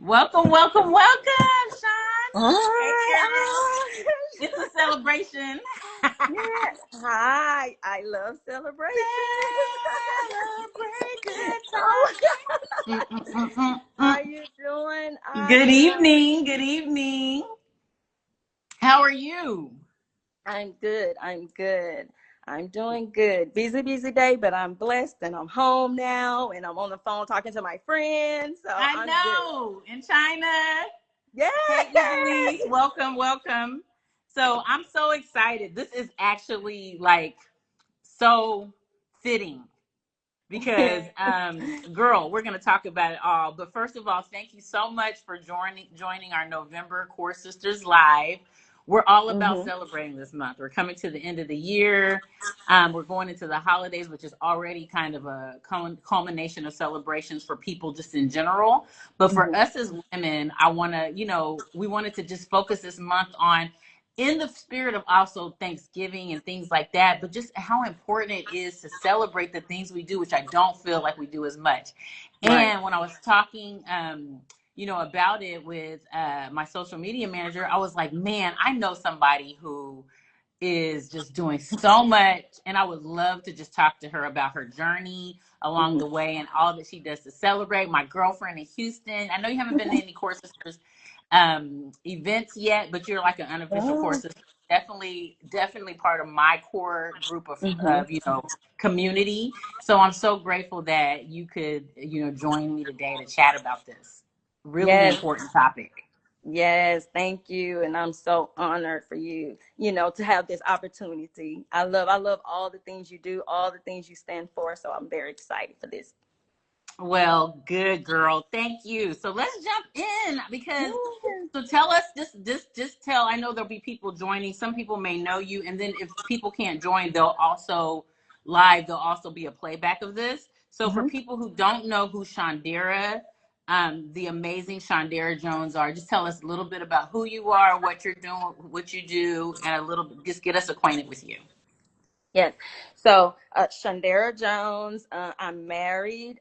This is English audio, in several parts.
Welcome, welcome, welcome, Sean. Hey, girl. Hi. It's a celebration. Yeah. Hi. I love celebrations. Celebrate good Oh, time. how you doing? Good evening. Good evening. How are you? I'm good. I'm good. I'm doing good. Busy, busy day, but I'm blessed and I'm home now and I'm on the phone talking to my friends. So I I'm good. know. In China. Hey, Yes. Elise. Welcome, welcome. So I'm so excited. This is actually like so fitting because girl, we're going to talk about it all, but first of all, thank you so much for joining our November Core Sisters Live. We're all about hmm celebrating this month. We're coming to the end of the year. We're going into the holidays, which is already kind of a culmination of celebrations for people just in general. But for us as women, I want to, we wanted to just focus this month on, in the spirit of also Thanksgiving and things like that, but just how important it is to celebrate the things we do, which I don't feel like we do as much. Right. And when I was talking, about it with my social media manager, I was like, man, I know somebody who is just doing so much, and I would love to just talk to her about her journey along hmm the way and all that she does to celebrate. My girlfriend in Houston, I know you haven't been to any Core Sisters events yet, but you're like an unofficial Core Oh. Sister. Definitely part of my core group hmm of community. So I'm so grateful that you could join me today to chat about this really Yes. important topic. Yes, thank you. And I'm so honored for you, to have this opportunity. I love all the things you do, all the things you stand for. So I'm very excited for this. Well, good girl. Thank you. So let's jump in because Yes. so tell us just tell. I know there'll be people joining. Some people may know you, and then if people can't join, there'll also be a playback of this. So for Mhm. people who don't know who Shaundara, the amazing Shaundara Jones are, just tell us a little bit about who you are, what you're doing, what you do, and a little bit, just get us acquainted with you. Yes. So, Shaundara Jones, I'm married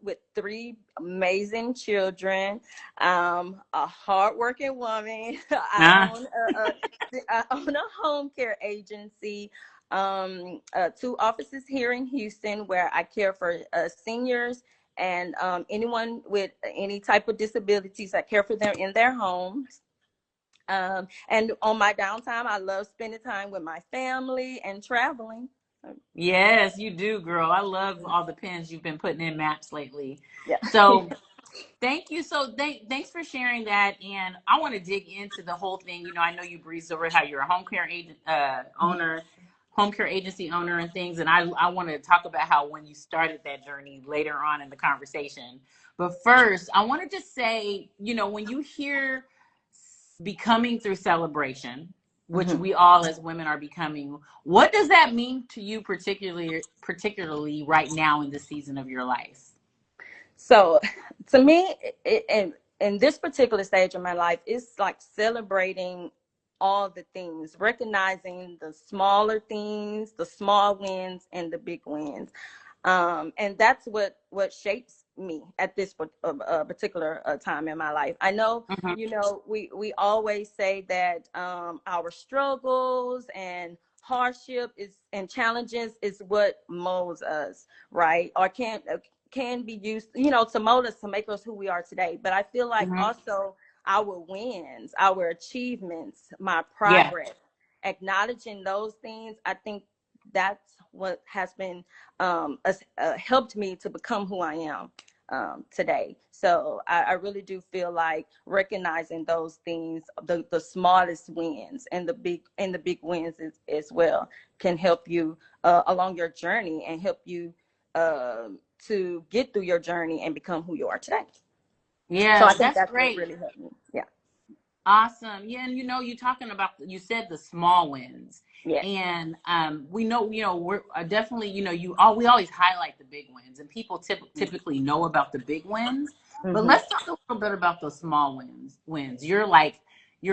with three amazing children. I'm a hardworking woman. Ah, I own a home care agency, two offices here in Houston where I care for seniors and anyone with any type of disabilities. I care for them in their homes. And on my downtime, I love spending time with my family and traveling. yes, you do, girl. I love all the pins you've been putting in maps lately. Yeah. So thank you. So thanks for sharing that. And I want to dig into the whole thing. I know you breezed over how you're a home care agent owner, home care agency owner, and things. And I want to talk about how when you started that journey later on in the conversation. But first, I want to just say, when you hear becoming through celebration, which Mhm. we all as women are becoming, what does that mean to you particularly right now in this season of your life? So, to me, in this particular stage of my life, it's like celebrating all the things, recognizing the smaller things, the small wins, and the big wins. And that's what shapes me at this particular time in my life. I know, Mhm. we always say that our struggles and hardship is and challenges is what molds us, right? Or can be used, to mold us to make us who we are today. But I feel like Mhm. also our wins, our achievements, my Yeah. progress, acknowledging those things, I think that's what has been helped me to become who I am today. So I really do feel like recognizing those things, the smallest wins and the big wins as well, can help you along your journey and help you to get through your journey and become who you are today. So I Yeah, think that's that's what great. really helped me. Yeah. Awesome. Yeah, and you said the small wins. Yes. And we know, we're definitely, we always highlight the big wins, and people typically know about the big wins. But Mm-hmm. let's talk a little bit about those small wins. You're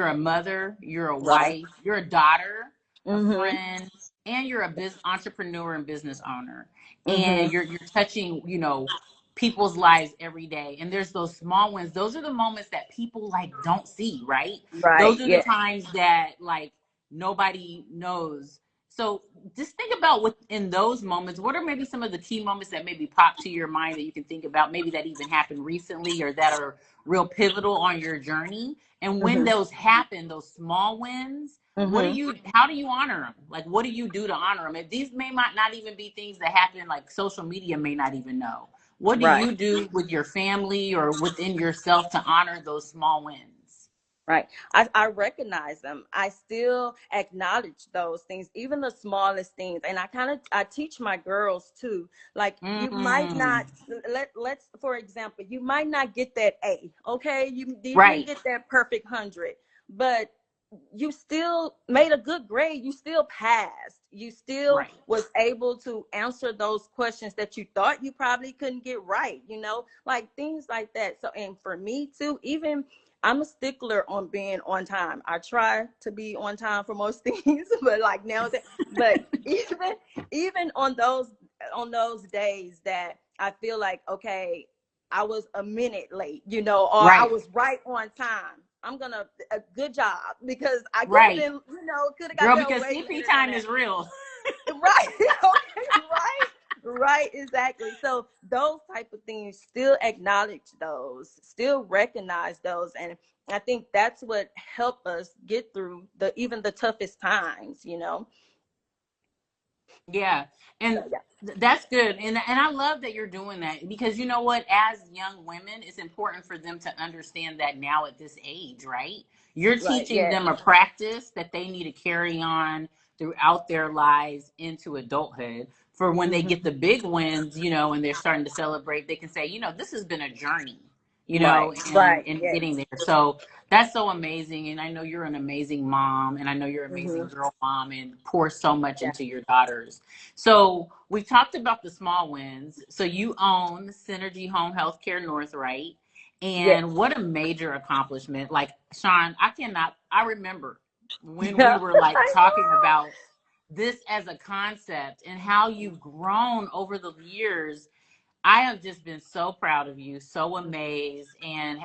a mother, you're a Right. wife, you're a daughter, a Mm-hmm. friend, and you're a business entrepreneur and business owner. Mm-hmm. And you're touching, people's lives every day. And there's those small wins. Those are the moments that people like don't see, right? Right. Those are the Yeah. times that like nobody knows. So just think about what in those moments, what are maybe some of the key moments that maybe pop to your mind that you can think about, maybe that even happened recently or that are real pivotal on your journey. And when Mm-hmm. those happen, those small wins, Mm-hmm. how do you honor them? Like, what do you do to honor them? If these may not even be things that happen, like social media may not even know. What do Right. you do with your family or within yourself to honor those small wins? Right. I recognize them. I still acknowledge those things, even the smallest things. And I teach my girls too. Like you might Mm, not let's for example, you might not get that A. Okay. You didn't right, get that perfect 100, but you still made a good grade. You still passed. You still right, was able to answer those questions that you thought you probably couldn't get right, like things like that. So, and for me too, even I'm a stickler on being on time. I try to be on time for most things, but like now that, but even on those days that I feel like, okay, I was a minute late, or I right, was right on time. I'm gonna a good job because I could have right. been, could have got Girl, there because way CP later than time that. is real. Right. Okay. Right, exactly. So those type of things, still acknowledge those, still recognize those, and I think that's what helped us get through even the toughest times. Yeah. So And yeah. that's good. And I love that you're doing that because you know what, as young women, it's important for them to understand that now at this age, right? You're Right. teaching Yeah. them a practice that they need to carry on throughout their lives into adulthood. For when they get Hmm. the big wins, and they're starting to celebrate, they can say, this has been a journey, Right. and Right. Yes. getting there. So that's so amazing. And I know you're an amazing mom, and I know you're an amazing Hmm. girl mom and pour so much Yeah. into your daughters. So we talked about the small wins. So you own Synergy Home Healthcare North, right? Yes. And what a major accomplishment. Like, Sean, I remember when we Yeah. were like I talking about this as a concept and how know. you've grown over the years. I have just been so proud of you, so amazed. And,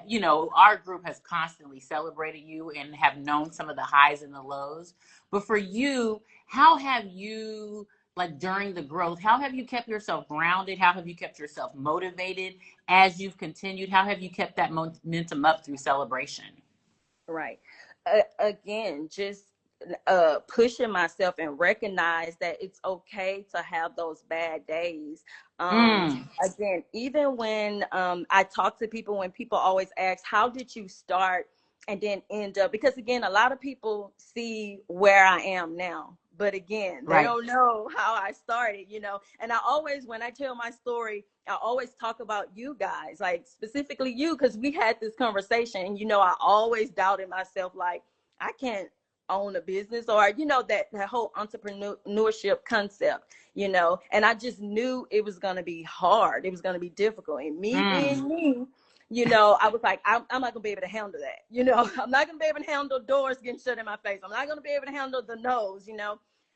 our group has constantly celebrated you and have known some of the highs and the lows. But for you, how have you, like during the growth, how have you kept yourself grounded? How have you kept yourself motivated as you've continued? How have you kept that momentum up through celebration? Right. Again, just pushing myself and recognize that it's okay to have those bad days. Um, Mm, Again, even when I talk to people, when people always ask, how did you start and then end up? Because again, a lot of people see where I am now. But again, they right. don't know how I started. And I always, when I tell my story, I always talk about you guys, like specifically you, because we had this conversation. I always doubted myself, like I can't own a business, or that whole entrepreneurship concept. And I just knew it was going to be hard, it was going to be difficult, and me Mm, being me, I was like, I'm not gonna be able to handle that. I'm not gonna be able to handle doors getting shut in my face. I'm not gonna be able to handle the no's.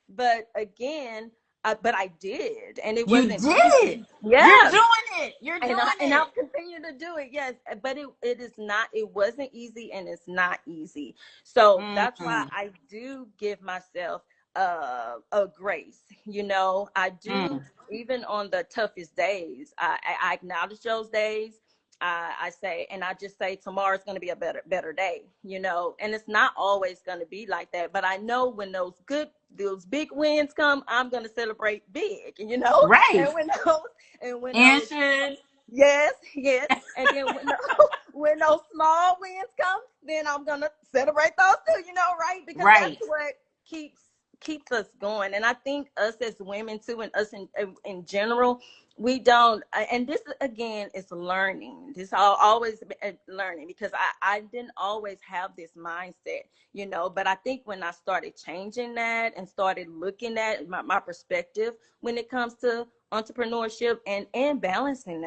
But again, but I did, and it you wasn't easy. did. You're Yeah. doing it. You're And doing I'll it. continue to do it. Yes, but it is not. It wasn't easy, and it's not easy. So that's why Mm, I do give myself a grace. I do, mm, even on the toughest days. I acknowledge those days. I say, and I just say tomorrow's going to be a better day. And it's not always going to be like that. But I know when those big wins come, I'm going to celebrate big. right. And when those And should. yes, yes. And then when when those small wins come, then I'm gonna celebrate those too, right? Because that's Right. what keeps us going. And I think us as women too, and us in general, we don't. And this again is learning. This always learning, because I didn't always have this mindset. But I think when I started changing that and started looking at my perspective when it comes to entrepreneurship, and balancing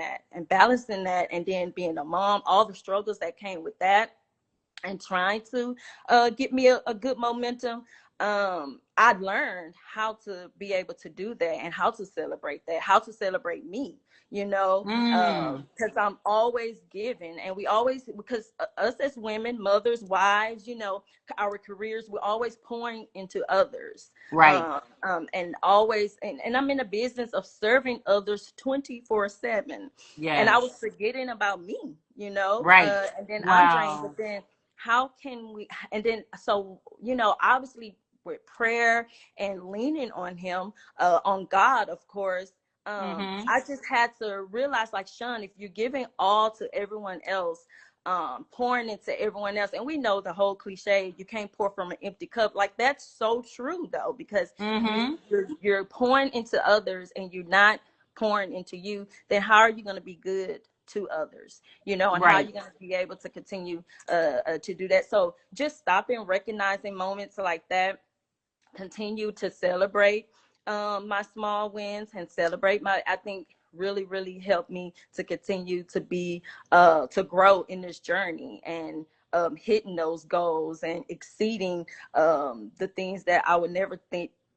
that and then being a mom, all the struggles that came with that, and trying to get me a good momentum. I learned how to be able to do that and how to celebrate that, how to celebrate me, you know, Mm. because I'm always giving, and we always, because us as women, mothers, wives, you know, our careers, we're always pouring into others. Right. And always, and I'm in a business of serving others 24/7. And I was Yes. forgetting about me, you know, Right. and then I'm drained. But Wow. then how can we, and then, so, you know, obviously with prayer and leaning on him, on God, of course, Mm-hmm. I just had to realize, like, Sean, if you're giving all to everyone else, pouring into everyone else, and we know the whole cliche, you can't pour from an empty cup. Like, that's so true though, because Mm-hmm. you're pouring into others and you're not pouring into you. Then how are you going to be good to others, you know, and how are Right. you going to be able to continue to do that? So just stopping, recognizing moments like that, continue to celebrate my small wins and celebrate my, I think really, really helped me to continue to be, to grow in this journey, and hitting those goals and exceeding the things that I would never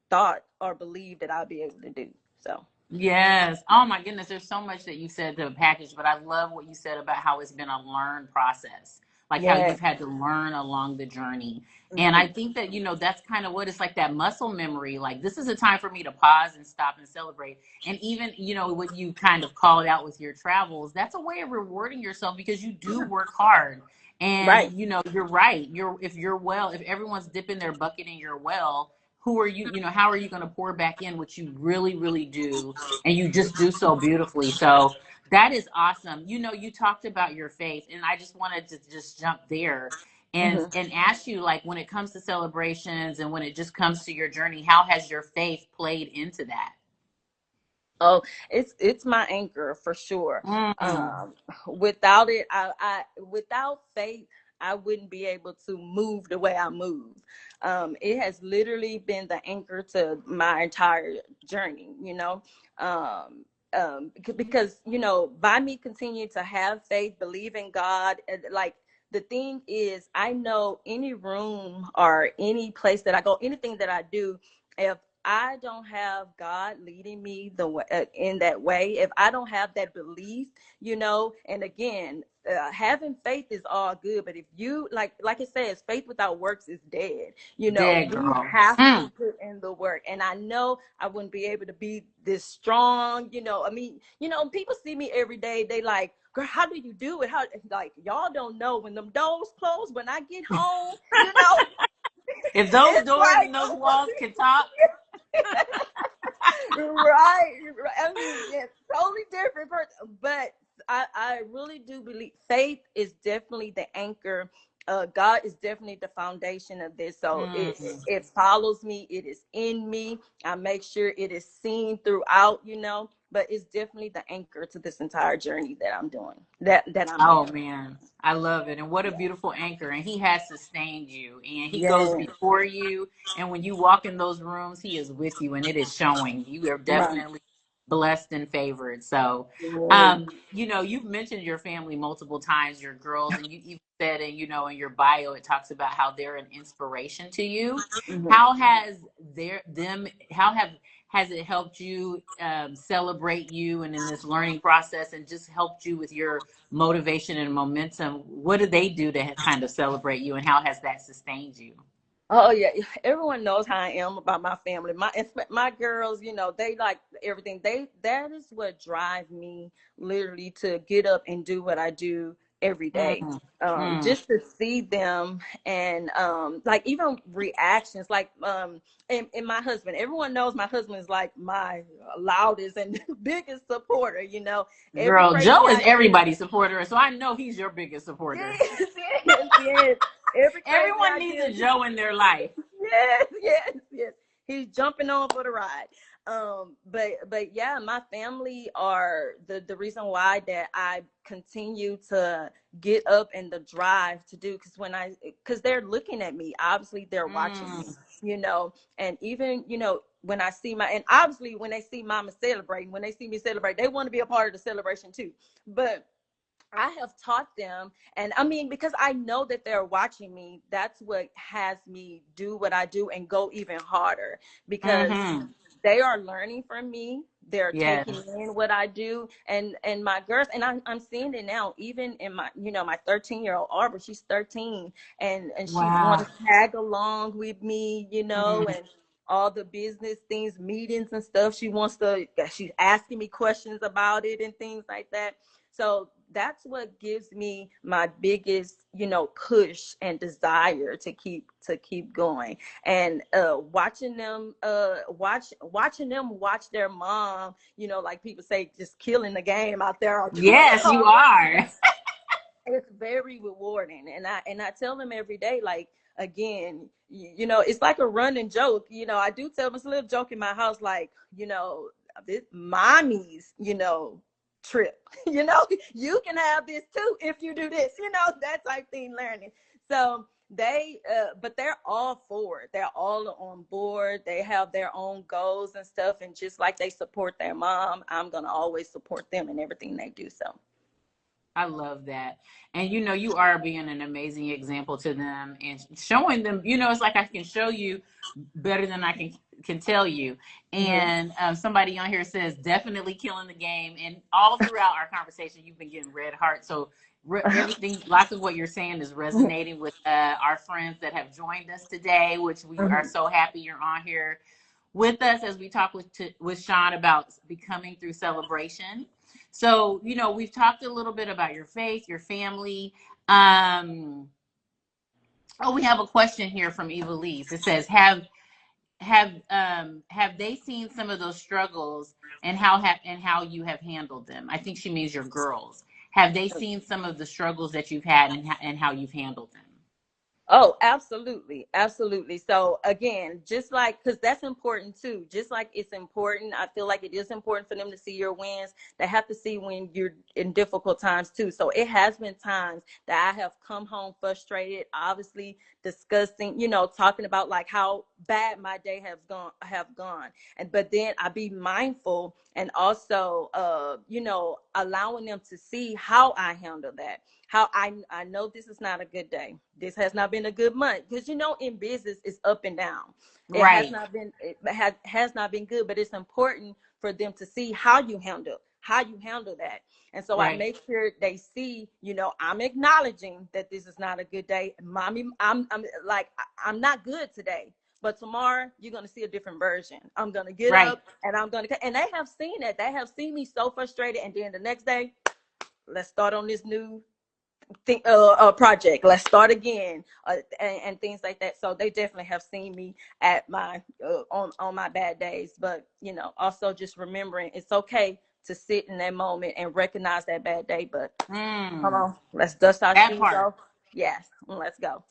thought or believe that I'd be able to do. So, Yes. Oh my goodness. There's so much that you said to the package, but I love what you said about how it's been a learned process, like how yeah. you've had to learn along the journey. And I Hmm. think that, that's kind of what it's like, that muscle memory. Like, this is a time for me to pause and stop and celebrate. And even, what you kind of called out with your travels, that's a way of rewarding yourself because you do work hard. And, Right. you're right. If everyone's dipping their bucket in your well, who are you, how are you going to pour back in what you really, really do? And you just do so beautifully. So that is awesome. You talked about your faith, and I just wanted to just jump there and Hmm. ask you, like, when it comes to celebrations and when it just comes to your journey, how has your faith played into that? Oh, it's my anchor for sure. Mm, Um, Without it, without faith, I wouldn't be able to move the way I move. It has literally been the anchor to my entire journey. You know, because, you know, by me continue to have faith, believe in God, like, the thing is, I know any room or any place that I go, anything that I do, if I don't have God leading me the way, in that way, if I don't have that belief, you know, and again, having faith is all good, but if you, like it says, faith without works is dead. You know, dead we girl. have to Mm. put in the work, and I know I wouldn't be able to be this strong. You know, I mean, you know, people see me every day. They like, girl, how do you do it? How, like, y'all don't know when them doors close. When I get home, you know, If those it's doors like, and those walls can talk. right, right. I mean, yeah, totally different person. But I really do believe faith is definitely the anchor. God is definitely the foundation of this. So Mm. it follows me. It is in me. I make sure it is seen throughout, you know. But it's definitely the anchor to this entire journey that I'm doing. That I'm Oh in. man, I love it. And what a beautiful anchor. And he has sustained you, and he goes Yeah. before you. And when you walk in those rooms, he is with you, and it is showing. You are Right. definitely blessed and favored. So, Yeah. you've mentioned your family multiple times, your girls, and you even said, and in your bio, it talks about how they're an inspiration to you. Mhm. How has how has it helped you celebrate you and in this learning process, and just helped you with your motivation and momentum? What do they do to kind of celebrate you, and how has that sustained you? Oh yeah, everyone knows how I am about my family. My girls, you know, they like everything. That is what drive me literally to get up and do what I do every day. Mm, mm. Just to see them, and like, even reactions, like, and my husband. Everyone knows my husband is like my loudest and biggest supporter. You know, every Girl, crazy Joe is idea. everybody's supporter, so I know he's your biggest supporter. Yes, yes, yes. Every crazy Everyone needs idea. a Joe in their life. Yes, yes, yes. He's jumping on for the ride. But yeah, my family are the reason why that I continue to get up and the drive to do, because they're looking at me. Obviously, they're watching me. Mm, You know, and even, you know, when I see and obviously when they see Mama celebrating, when they see me celebrate, they want to be a part of the celebration too. But I have taught them, and I mean, because I know that they're watching me, that's what has me do what I do and go even harder, because Mm-hmm. they are learning from me. They're taking Yes. in what I do, and my girls, and I'm seeing it now, even in my, my 13-year-old Arbor, she's 13, and she Wow. wants to tag along with me, Mm. and all the business things, meetings and stuff. She's asking me questions about it and things like that. So that's what gives me my biggest, push and desire to keep going. And watching them watching them watch their mom, like people say, just killing the game out there on the Yes, you court. are. It's very rewarding, and I tell them every day, like, again, it's like a running joke. I do tell them, it's a little joke in my house, like, this mommy's, trip. You can have this too if you do this, that type thing, learning. So but they're all for it. They're all on board. They have their own goals and stuff, and just like they support their mom, I'm gonna always support them in everything they do. So I love that. And you are being an amazing example to them and showing them, it's like I can show you better than I can tell you. mhm. And somebody on here says definitely killing the game. And all throughout our conversation, you've been getting red heart. So everything, lots of what you're saying is resonating with our friends that have joined us today, which we are Mhm. so happy you're on here with us as we talk with Sean about becoming through celebration. So, we've talked a little bit about your faith, your family. Um, oh, we have a question here from Eva Lise. It says, have they seen some of those struggles and how you have handled them? I think she means your girls. Have they seen some of the struggles that you've had and how you've handled them? Oh, absolutely. Absolutely. So again, just like, because that's important too. Just like it's important, I feel like it is important for them to see your wins. They have to see when you're in difficult times too. So it has been times that I have come home frustrated, obviously discussing, talking about like how bad my day have gone. And but then I be mindful, and also allowing them to see how I handle that, how I know this is not a good day. This has not been a good month, because in business it's up and down. It has Right, not been it has not been good, but it's important for them to see how you handle that. And so I right, make sure they see, I'm acknowledging that this is not a good day. Mommy, I'm like, I'm not good today. But tomorrow you're gonna see a different version. I'm gonna get right, up and and they have seen it. They have seen me so frustrated, and then the next day, let's start on this new project. Let's start again, and things like that. So they definitely have seen me at my on my bad days, but also just remembering it's okay to sit in that moment and recognize that bad day. But come mm, on, let's dust our that shoes part. off. Yes, let's go.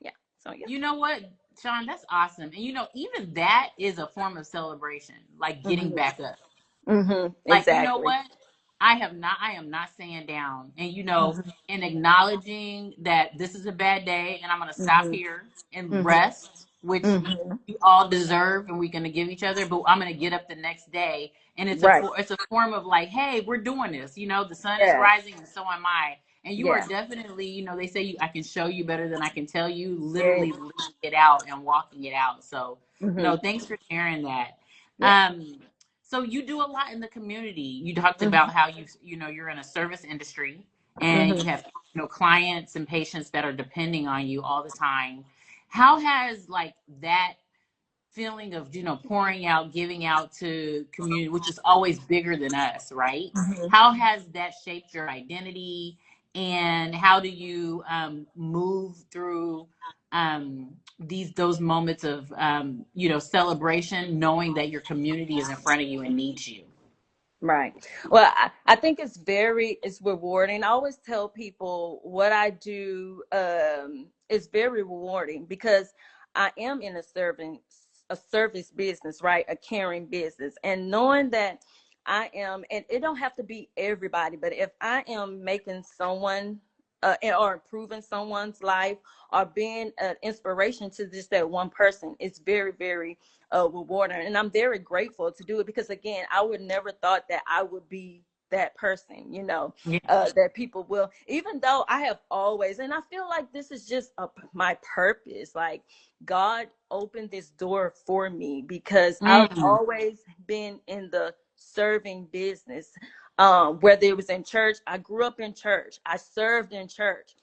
Yeah. So yeah. You know what, Sean, that's awesome. And even that is a form of celebration, like getting Mhm. back up. Mhm. Like, you know Exactly. what? I am not staying down. And Mhm. in acknowledging that this is a bad day and I'm gonna stop Mhm. here and Mhm. rest, which Mhm. we all deserve and we're gonna give each other, but I'm gonna get up the next day. And Right. it's a form of like, hey, we're doing this. The sun is Yes. rising and so am I. And you are Yeah. definitely, they say I can show you better than I can tell you, Yes. literally living it out and walking it out. So no, Mhm. thanks for sharing that. Yeah. Um, so you do a lot in the community. You talked Mhm. about how you're in a service industry and you Mhm. have clients and patients that are depending on you all the time. How has like that feeling of pouring out, giving out to community, which is always bigger than us, right? Mhm. How has that shaped your identity, and how do you move through those moments of celebration, knowing that your community is in front of you and needs you? Right. Well, I think it's rewarding. I always tell people what I do is very rewarding, because I am in a service business, right? A caring business. And knowing that I am, and it don't have to be everybody, but if I am making someone or improving someone's life, or being an inspiration to just that one person, it's very, very rewarding. And I'm very grateful to do it, because again, I would never thought that I would be that person, Yeah. that people will, even though I have always, and I feel like this is just my purpose, like God opened this door for me because I've Mm, always been in the serving business. Whether it was in church, I grew up in church, I served in church,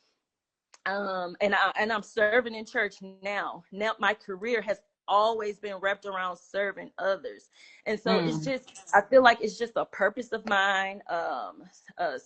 and I'm serving in church now. Now my career has always been wrapped around serving others, and so it's mm. just, I feel like it's just a purpose of mine,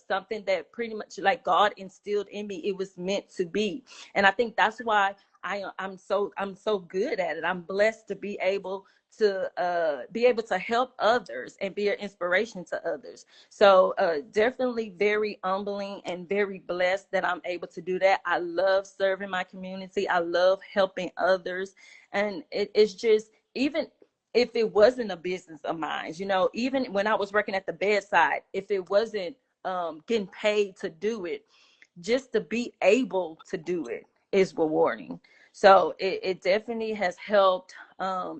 something that pretty much like God instilled in me. It was meant to be, and I think that's why I'm so good at it. I'm blessed to be able to help others and be an inspiration to others. So definitely very humbling and very blessed that I'm able to do that. I love serving my community. I love helping others. And it's just, even if it wasn't a business of mine, even when I was working at the bedside, if it wasn't getting paid to do it, just to be able to do it is rewarding. So it definitely has helped,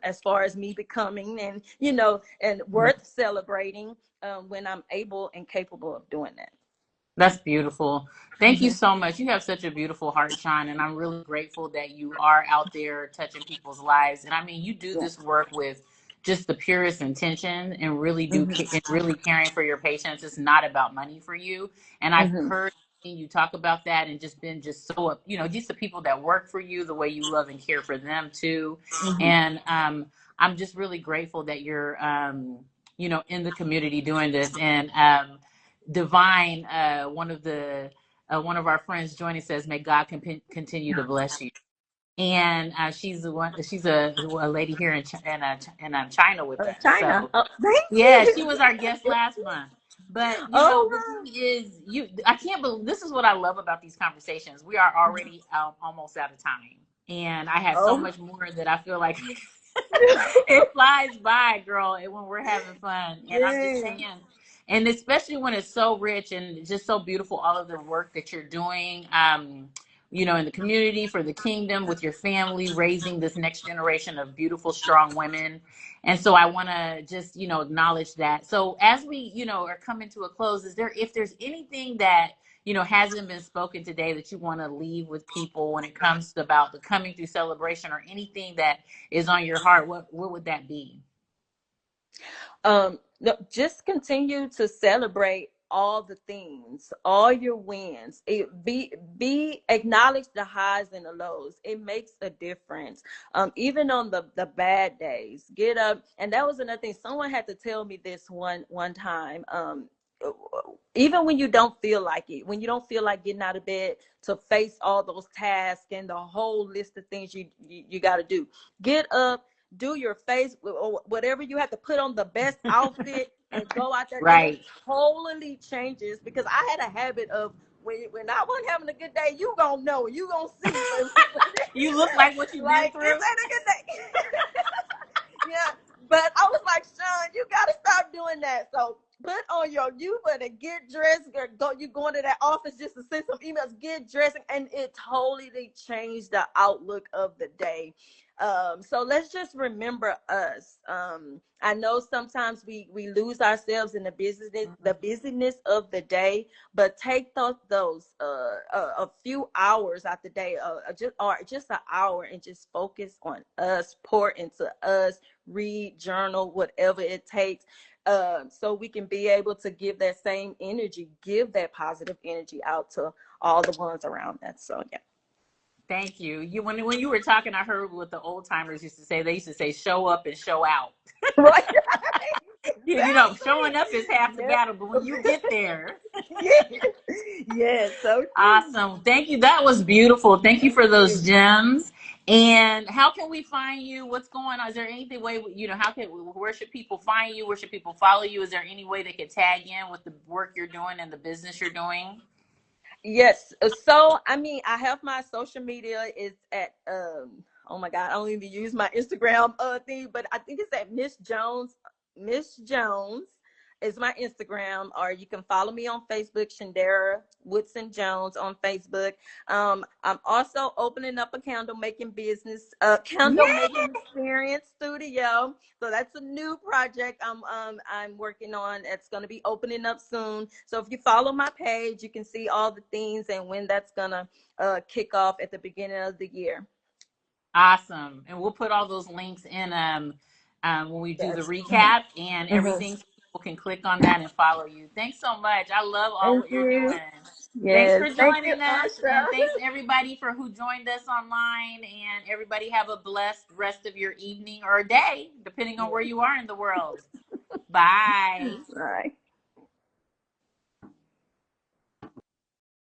as far as me becoming, and and worth celebrating, when I'm able and capable of doing that. That's beautiful. Thank you Mm-hmm. so much. You have such a beautiful heart, Sean, and I'm really grateful that you are out there touching people's lives. And I mean, you do Yeah. this work with just the purest intention and really Mm-hmm. and really caring for your patients. It's not about money for you. And I've Mm-hmm. heard you talk about that and just been just so, just the people that work for you, the way you love and care for them too. Mm-hmm. And I'm just really grateful that you're, in the community doing this. And Divine, one of our friends joining, says, "May God continue to bless you." And she's the one. She's a lady here in China with us. China. So Oh, thank yeah, she you. was our guest last month. But Oh, the wow. thing is, I can't believe this is what I love about these conversations. We are already almost out of time, and I have so Oh. much more that I feel like it flies by, girl, and when we're having fun. And I'm just Yeah. saying, and especially when it's so rich and just so beautiful, all of the work that you're doing, in the community for the kingdom with your family, raising this next generation of beautiful, strong women. And so I want to just, acknowledge that. So as we, are coming to a close, if there's anything that, hasn't been spoken today that you want to leave with people when it comes to about the coming through celebration, or anything that is on your heart, what would that be? No, just continue to celebrate all the things, all your wins. Be acknowledge the highs and the lows. It makes a difference. Even on the bad days, get up. And that was another thing. Someone had to tell me this one time. Even when you don't feel like it, when you don't feel like getting out of bed to face all those tasks and the whole list of things you got to do, get up, do your face or whatever you have to put on, the best outfit, and go out there, and it Right. totally changes. Because I had a habit of, when I wasn't having a good day, you gonna know, you gonna see, You look like what you've been like, this through. ain't a good day. Yeah, but I was like, Sean, you gotta stop doing that. So put on you better get dressed, you going to that office just to send some emails, get dressed, and it totally changed the outlook of the day. So let's just remember us. I know sometimes we lose ourselves in the busyness of the day, but take those a few hours out the day, just an hour, and just focus on us, pour into us, read, journal, whatever it takes, so we can be able to give that same energy, give that positive energy out to all the ones around us. So yeah. Thank you. When you were talking, I heard what the old timers used to say. They used to say, "Show up and show out." Right. Showing up is half the Exactly. battle, but when you get there. Yes. Yes, so true. Awesome. Thank you. That was beautiful. Thank you Thank for those you. gems. And how can we find you? What's going on? Is there anything way, where should people find you? Where should people follow you? Is there any way they could tag in with the work you're doing and the business you're doing? Yes. So I mean, I have my social media is at oh my God, I don't even use my Instagram thing, but I think it's at Miss Jones, Miss Jones. is my Instagram, or you can follow me on Facebook, Shaundara Jones on Facebook. I'm also opening up a candle making business, candle making experience studio. So that's a new project I'm working on. It's going to be opening up soon. So if you follow my page, you can see all the things and when that's gonna kick off at the beginning of the year. Awesome. And we'll put all those links in when we do the Yes. recap and Mhm. everything, so people can click on that and follow you. Thanks so much. I love all Thank what you're you. doing. Thanks Yes. for Thank you, joining us. And Asha. thanks everybody for who joined us online. And everybody have a blessed rest of your evening or day, depending on where Yeah. you are in the world. Bye. All right.